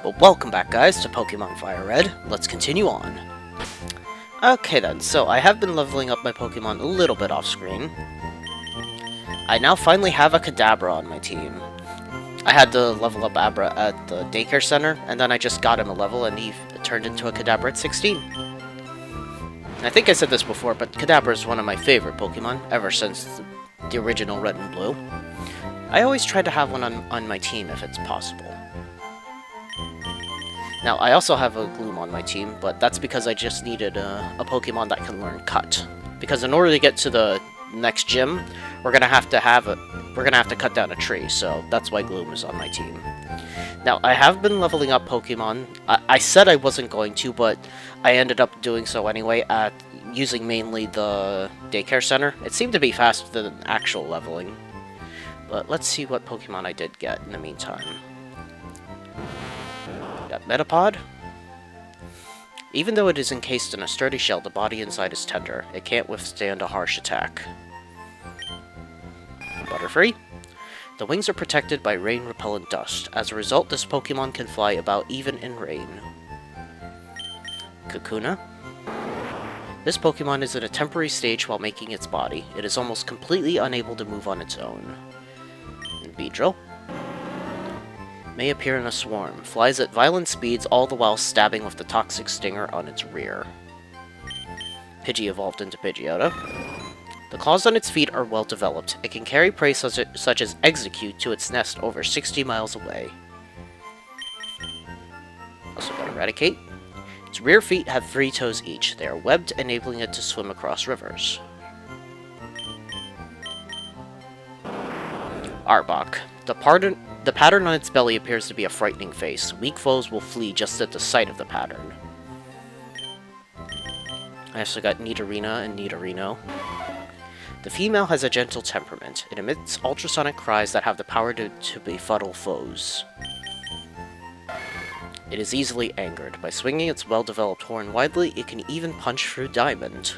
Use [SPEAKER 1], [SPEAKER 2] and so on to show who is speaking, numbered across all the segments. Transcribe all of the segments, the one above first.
[SPEAKER 1] Well, welcome back guys to Pokemon Fire Red. Let's continue on. Okay then, so I have been leveling up my Pokemon a little bit off screen. I now finally have a Kadabra on my team. I had to level up Abra at the daycare center, and then I just got him a level and he turned into a Kadabra at 16. I think I said this before, but Kadabra is one of my favorite Pokemon ever since the original Red and Blue. I always try to have one on my team if it's possible. Now, I also have a Gloom on my team, but that's because I just needed a Pokemon that can learn Cut. Because in order to get to the next gym, we're gonna have to cut down a tree, so that's why Gloom is on my team. Now, I have been leveling up Pokemon. I said I wasn't going to, but I ended up doing so anyway, using mainly the daycare center. It seemed to be faster than actual leveling. But let's see what Pokemon I did get in the meantime. Got Metapod. Even though it is encased in a sturdy shell, the body inside is tender. It can't withstand a harsh attack. Butterfree. The wings are protected by rain-repellent dust. As a result, this Pokemon can fly about even in rain. Kakuna. This Pokemon is in a temporary stage while making its body. It is almost completely unable to move on its own. And Beedrill. May appear in a swarm, flies at violent speeds, all the while stabbing with the toxic stinger on its rear. Pidgey evolved into Pidgeotto. The claws on its feet are well developed. It can carry prey such as Execute to its nest over 60 miles away. Also got Eradicate. Its rear feet have 3 toes each. They are webbed, enabling it to swim across rivers. Arbok. The pattern on its belly appears to be a frightening face. Weak foes will flee just at the sight of the pattern. I also got Nidorina and Nidorino. The female has a gentle temperament. It emits ultrasonic cries that have the power to befuddle foes. It is easily angered. By swinging its well-developed horn widely, it can even punch through diamond,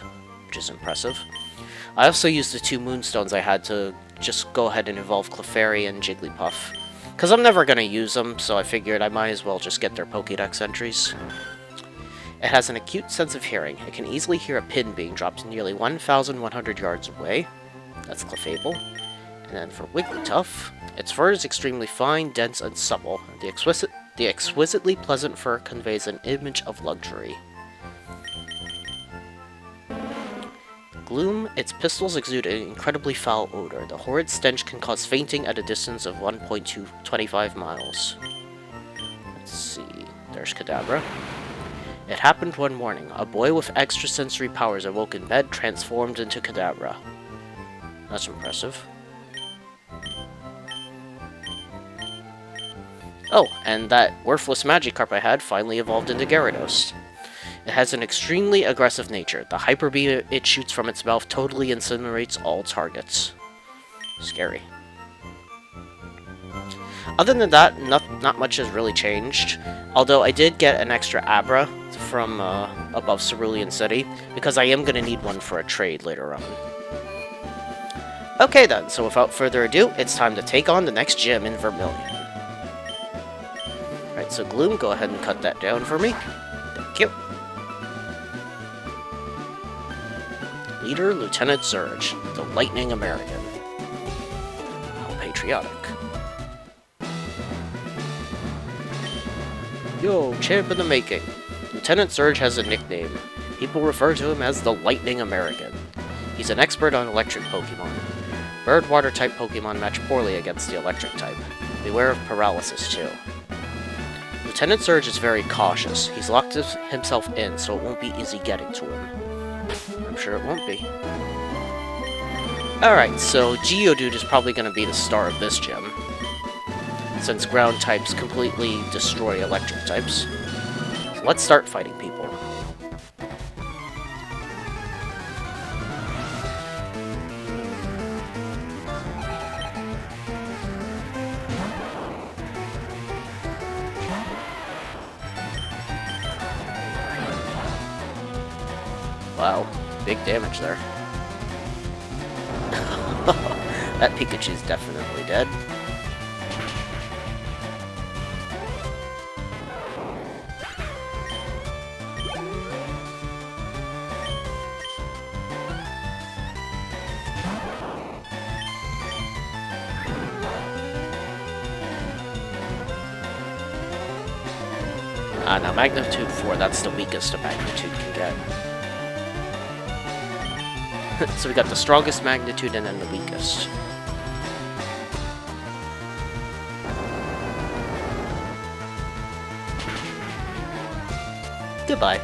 [SPEAKER 1] which is impressive. I also used the 2 Moonstones I had to just go ahead and evolve Clefairy and Jigglypuff. Because I'm never going to use them, so I figured I might as well just get their Pokédex entries. It has an acute sense of hearing. It can easily hear a pin being dropped nearly 1,100 yards away. That's Clefable. And then for Wigglytuff, its fur is extremely fine, dense, and supple. The exquisitely pleasant fur conveys an image of luxury. Gloom, its pistols exude an incredibly foul odor. The horrid stench can cause fainting at a distance of 1.25 miles. Let's see, there's Kadabra. It happened one morning. A boy with extrasensory powers awoke in bed, transformed into Kadabra. That's impressive. Oh, and that worthless Magikarp I had finally evolved into Gyarados. It has an extremely aggressive nature. The Hyper Beam it shoots from its mouth totally incinerates all targets. Scary. Other than that, not much has really changed. Although I did get an extra Abra from above Vermilion City, because I am going to need one for a trade later on. Okay then, so without further ado, it's time to take on the next gym in Vermilion. Alright, so Gloom, go ahead and cut that down for me. Thank you. Leader, Lt.Surge, the Lightning American. How patriotic. Yo, champ in the making. Lt.Surge has a nickname. People refer to him as the Lightning American. He's an expert on electric Pokemon. Bird-water type Pokemon match poorly against the electric type. Beware of paralysis too. Lt.Surge is very cautious. He's locked himself in, so it won't be easy getting to him. I'm sure it won't be. Alright, so Geodude is probably going to be the star of this gym, since ground types completely destroy electric types. So let's start fighting people. Wow, big damage there. That Pikachu's definitely dead. Now Magnitude 4, that's the weakest a Magnitude can get. So we got the strongest Magnitude and then the weakest. Goodbye.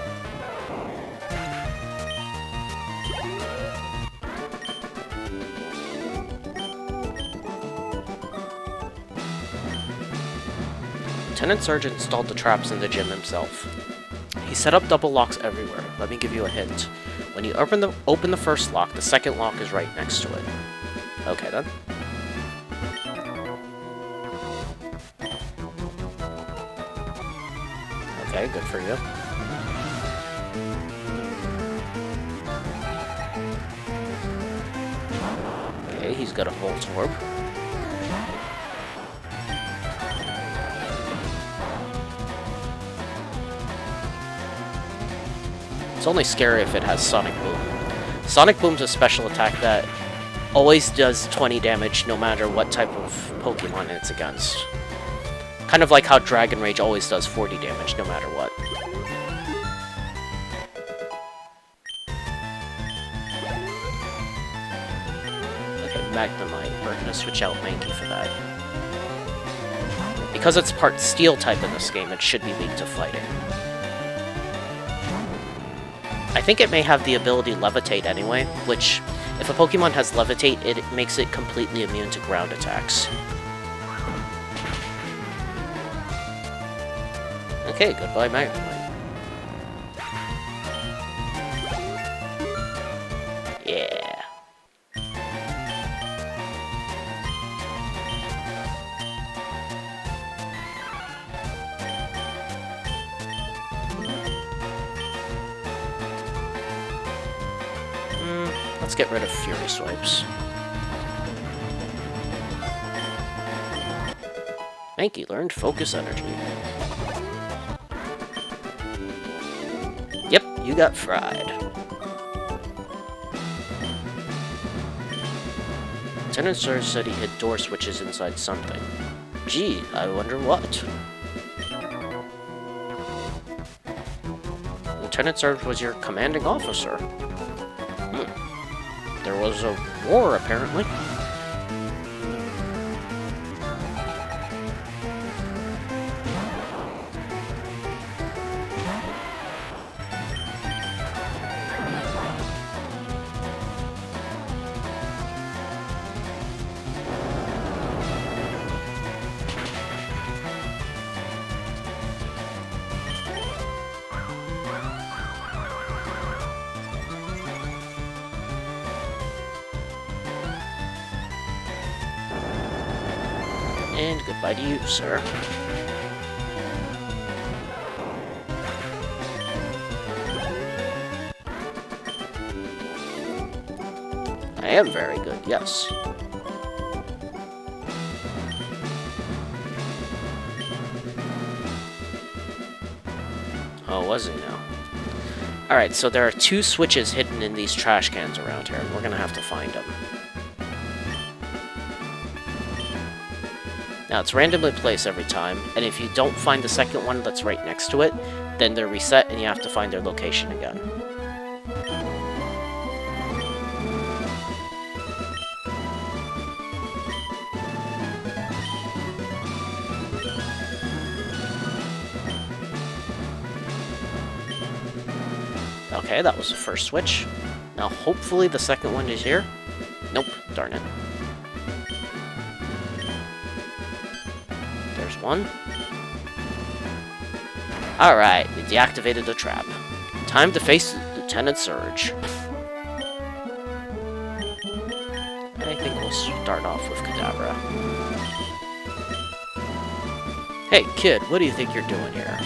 [SPEAKER 1] Lt.Surge installed the traps in the gym himself. He set up double locks everywhere. Let me give you a hint. When you open the first lock, the second lock is right next to it. Okay then. Okay, good for you. Okay, he's got a Volt Orb. It's only scary if it has Sonic Boom. Sonic Boom's a special attack that always does 20 damage no matter what type of Pokemon it's against. Kind of like how Dragon Rage always does 40 damage no matter what. Okay, Magnemite. We're gonna switch out Mankey for that. Because it's part Steel type in this game, it should be weak to fighting. I think it may have the ability Levitate anyway, which, if a Pokemon has Levitate, it makes it completely immune to ground attacks. Okay, goodbye Magnemite. Yeah. Let's get rid of Fury Swipes. Mankey learned Focus Energy. Yep, you got fried. Lt.Surge said he hid door switches inside something. Gee, I wonder what. Lt.Surge was your commanding officer. There was a war, apparently. And goodbye to you, sir. I am very good, yes. Oh, was he now? Alright, so there are 2 switches hidden in these trash cans around here, and we're gonna have to find them. Now, it's randomly placed every time, and if you don't find the second one that's right next to it, then they're reset and you have to find their location again. Okay, that was the first switch. Now, hopefully the second one is here. Nope, darn it. There's one. Alright, we deactivated the trap. Time to face Lt.Surge. I think we'll start off with Kadabra. Hey, kid, what do you think you're doing here?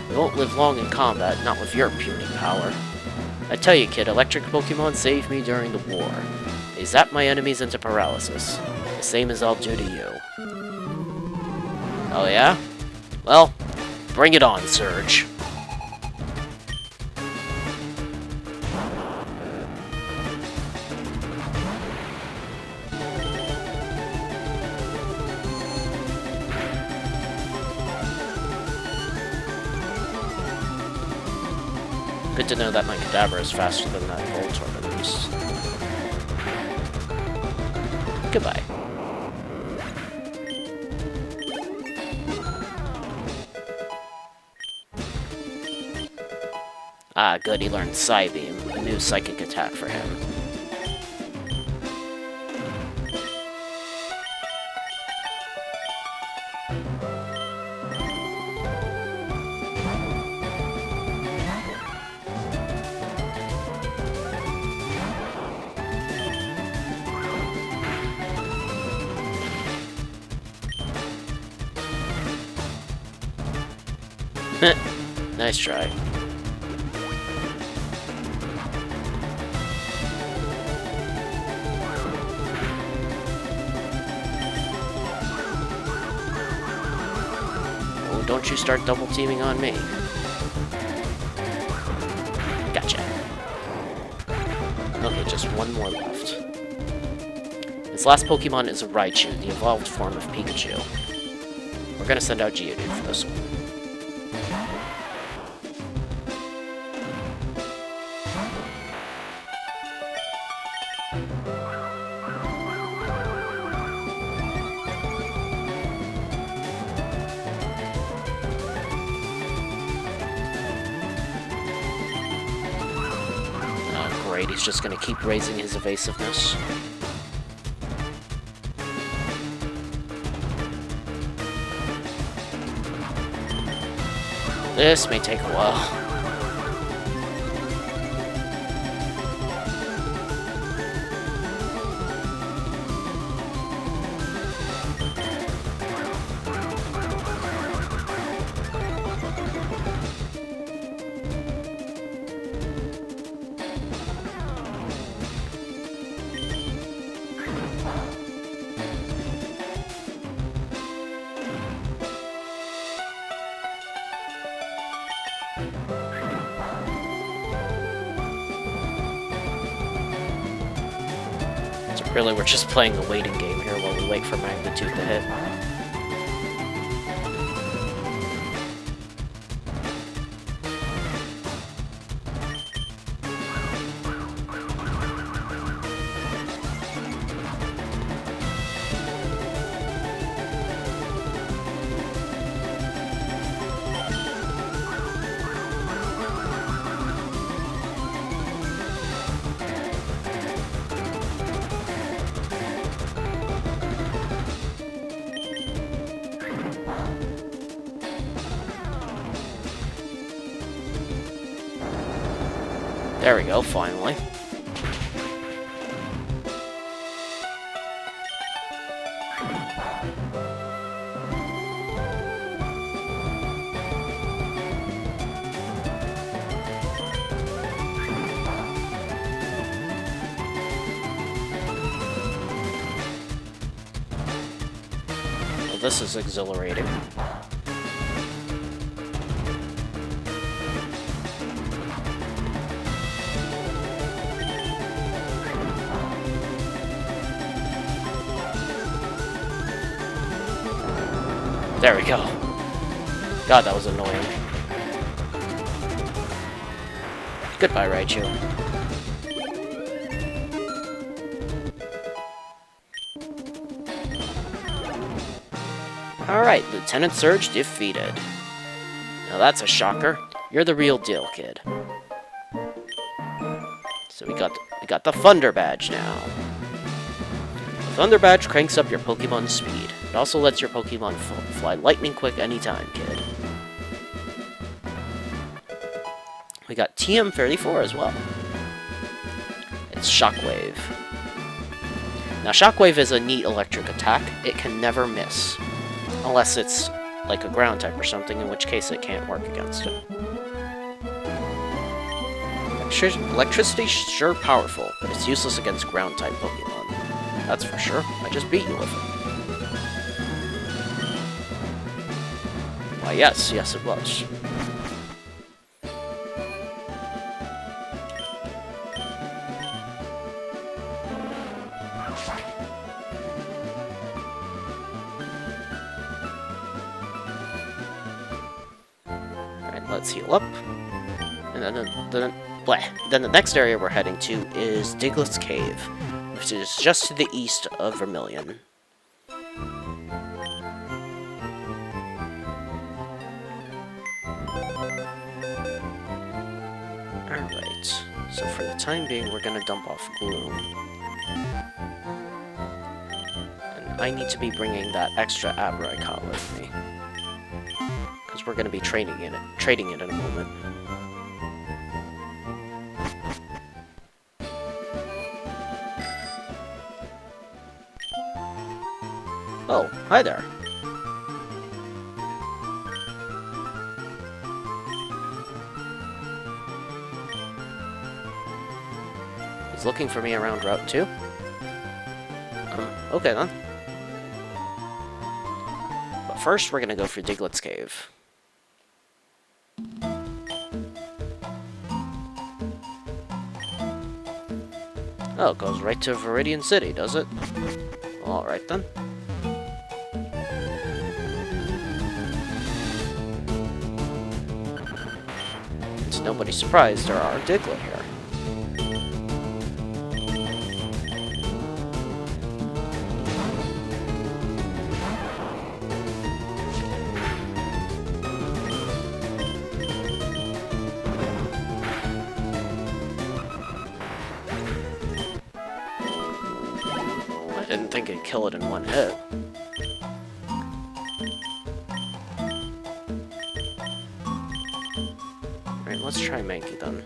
[SPEAKER 1] We won't live long in combat, not with your puny power. I tell you, kid, electric Pokemon saved me during the war. They zap my enemies into paralysis. The same as I'll do to you. Oh yeah? Well, bring it on, Surge. Good to know that my Kadabra is faster than that Voltorb at least. Goodbye. Ah, good, he learned Psybeam, a new psychic attack for him. Nice try. Oh, don't you start double teaming on me. Gotcha. Okay, just one more left. Its last Pokemon is a Raichu, the evolved form of Pikachu. We're gonna send out Geodude for this one. Great, he's just gonna keep raising his evasiveness. This may take a while. So really, we're just playing a waiting game here while we wait for Magnitude to hit. There we go, finally. Well, this is exhilarating. There we go. God, that was annoying. Goodbye, Raichu. Alright, Lt.Surge defeated. Now that's a shocker. You're the real deal, kid. So we got the Thunder Badge now. The Thunder Badge cranks up your Pokemon's speed. It also lets your Pokemon fly lightning quick anytime, kid. We got TM34 as well. It's Shockwave. Now, Shockwave is a neat electric attack. It can never miss. Unless it's like a ground type or something, in which case it can't work against it. Electricity's sure powerful, but it's useless against ground type Pokemon. That's for sure. I just beat you with it. Why, yes, it was. Alright, let's heal up. And then the next area we're heading to is Diglett's Cave, which is just to the east of Vermilion. Alright, so for the time being, we're gonna dump off Gloom. And I need to be bringing that extra Abra I caught with me, because we're gonna be trading it in a moment. Oh, hi there. He's looking for me around Route 2? Okay then. But first, we're gonna go for Diglett's Cave. Oh, it goes right to Vermilion City, does it? Alright then. It's nobody's surprise there are Diglett here. I didn't think it'd kill it in one hit. Alright, let's try Mankey then.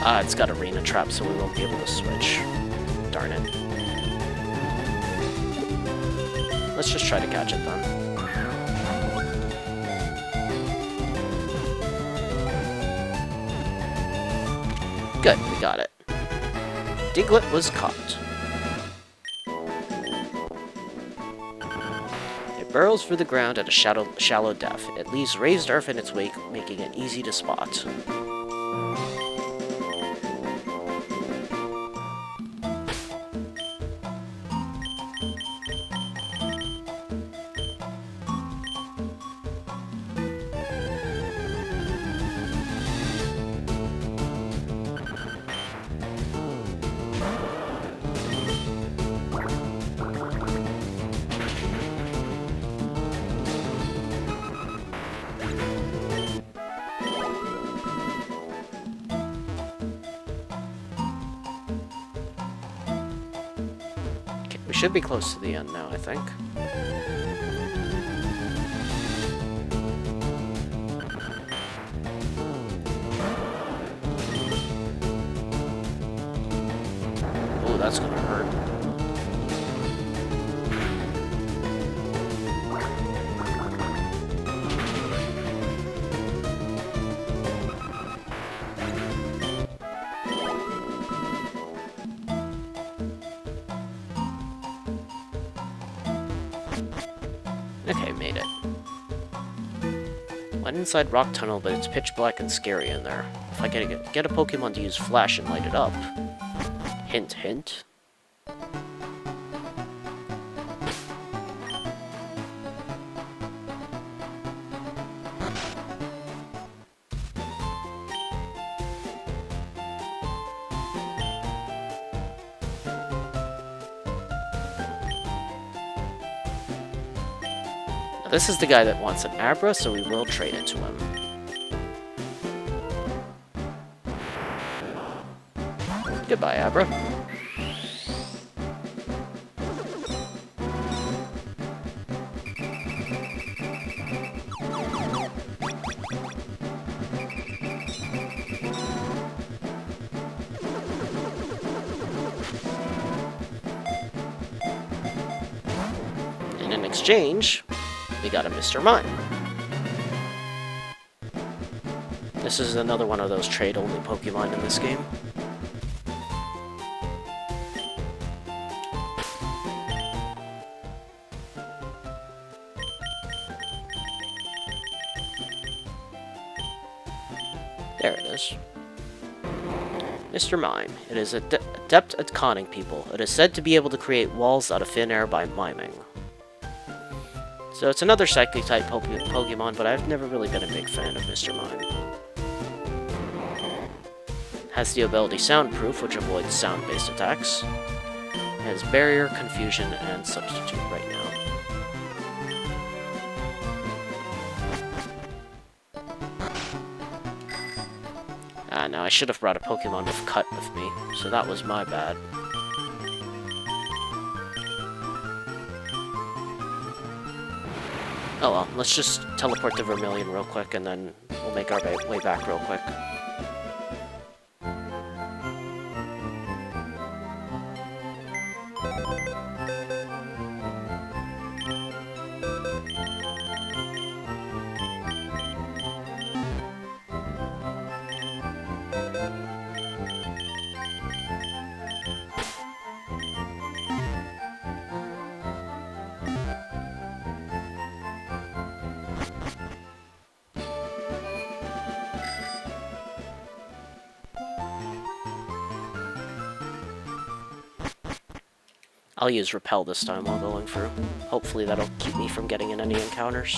[SPEAKER 1] Ah, it's got arena trap, so we won't be able to switch. Darn it. Let's just try to catch it then. Good, we got it. Diglett was caught. It burrows through the ground at a shallow depth. It leaves raised earth in its wake, making it easy to spot. We should be close to the end now, I think. Oh, that's gonna hurt. Okay, made it. Went inside Rock Tunnel, but it's pitch black and scary in there. If I get a Pokemon to use Flash and light it up. Hint, hint. This is the guy that wants an Abra, so we will trade it to him. Goodbye, Abra. And in exchange, we got a Mr.Mime. This is another one of those trade-only Pokemon in this game. Mr. Mime. It is adept at conning people. It is said to be able to create walls out of thin air by miming. So it's another Psychic-type Pokemon, but I've never really been a big fan of Mr. Mime. Has the ability Soundproof, which avoids sound-based attacks. It has Barrier, Confusion, and Substitute right now. Now I should have brought a Pokemon with Cut with me, so that was my bad. Oh well, let's just teleport to Vermilion real quick, and then we'll make our way back real quick. I'll use Repel this time while going through. Hopefully that'll keep me from getting in any encounters.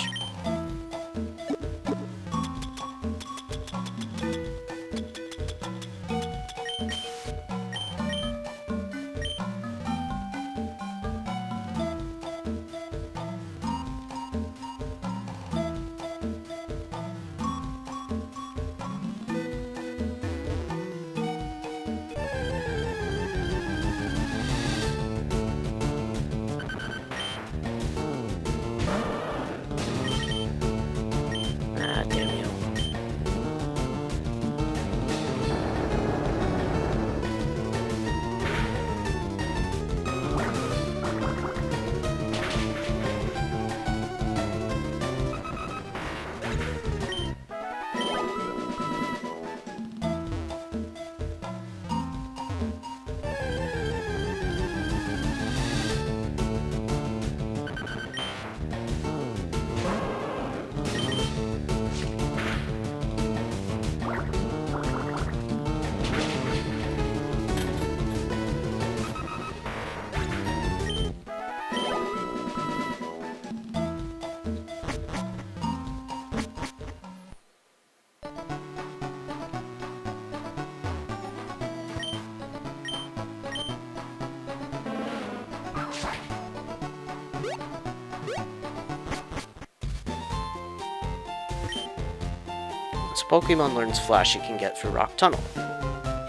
[SPEAKER 1] Once a Pokemon learns Flash, it can get through Rock Tunnel.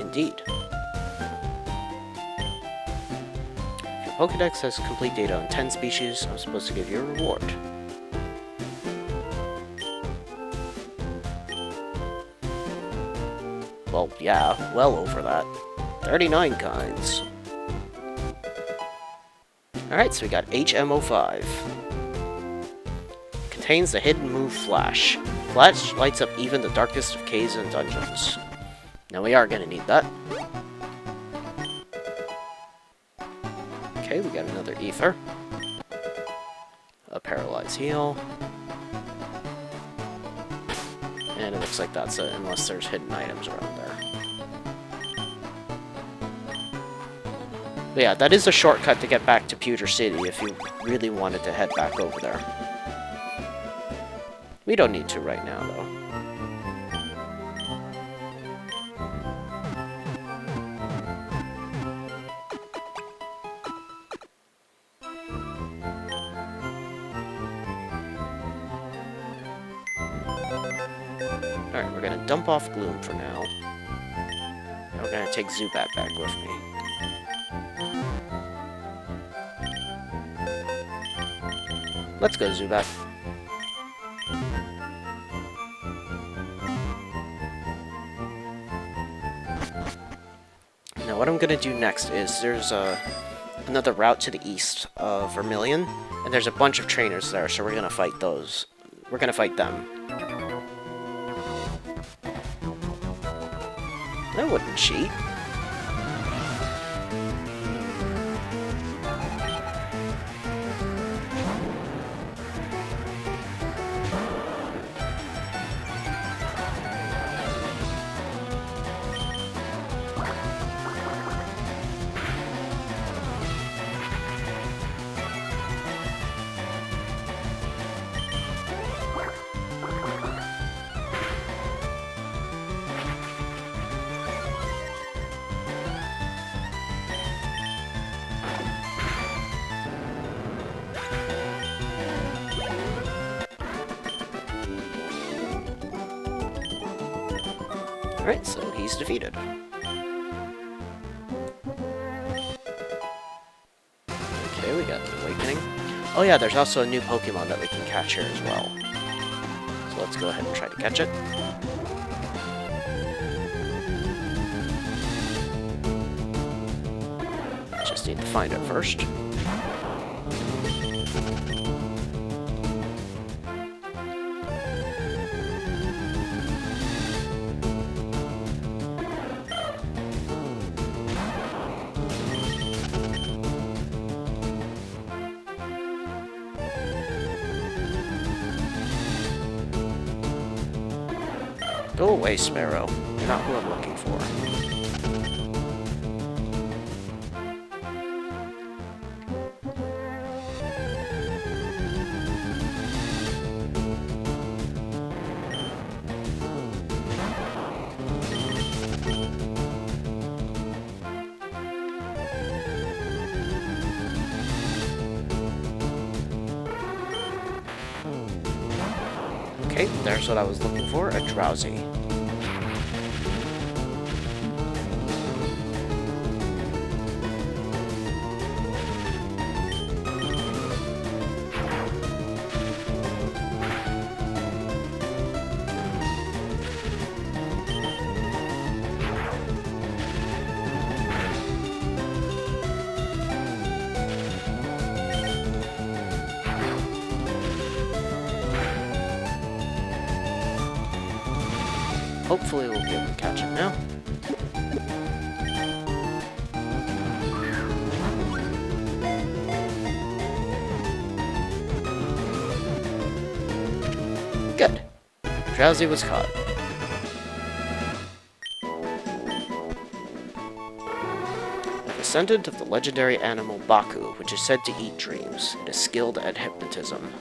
[SPEAKER 1] Indeed. If your Pokedex has complete data on 10 species, I'm supposed to give you a reward. Well, yeah, well over that. 39 kinds. Alright, so we got HM05. Contains the hidden move Flash. Flash lights up even the darkest of caves and dungeons. Now we are gonna need that. Okay, we got another Ether. A Paralyze Heal. And it looks like that's it, unless there's hidden items around there. But yeah, that is a shortcut to get back to Pewter City if you really wanted to head back over there. We don't need to right now, though. Alright, we're gonna dump off Gloom for now. And we're gonna take Zubat back with me. Let's go, Zubat. Now what I'm gonna do next is there's another route to the east of Vermilion, and there's a bunch of trainers there, so we're gonna fight those. We're gonna fight them. I wouldn't cheat. Alright, so he's defeated. Okay, we got the Awakening. Oh yeah, there's also a new Pokemon that we can catch here as well. So let's go ahead and try to catch it. Just need to find it first. Go away, Sparrow. You're not who I'm looking for. Okay, there's what I was looking for, a Drowsy. Hopefully we'll be able to catch it now. Good. Drowsy was caught. A descendant of the legendary animal Baku, which is said to eat dreams. It is skilled at hypnotism.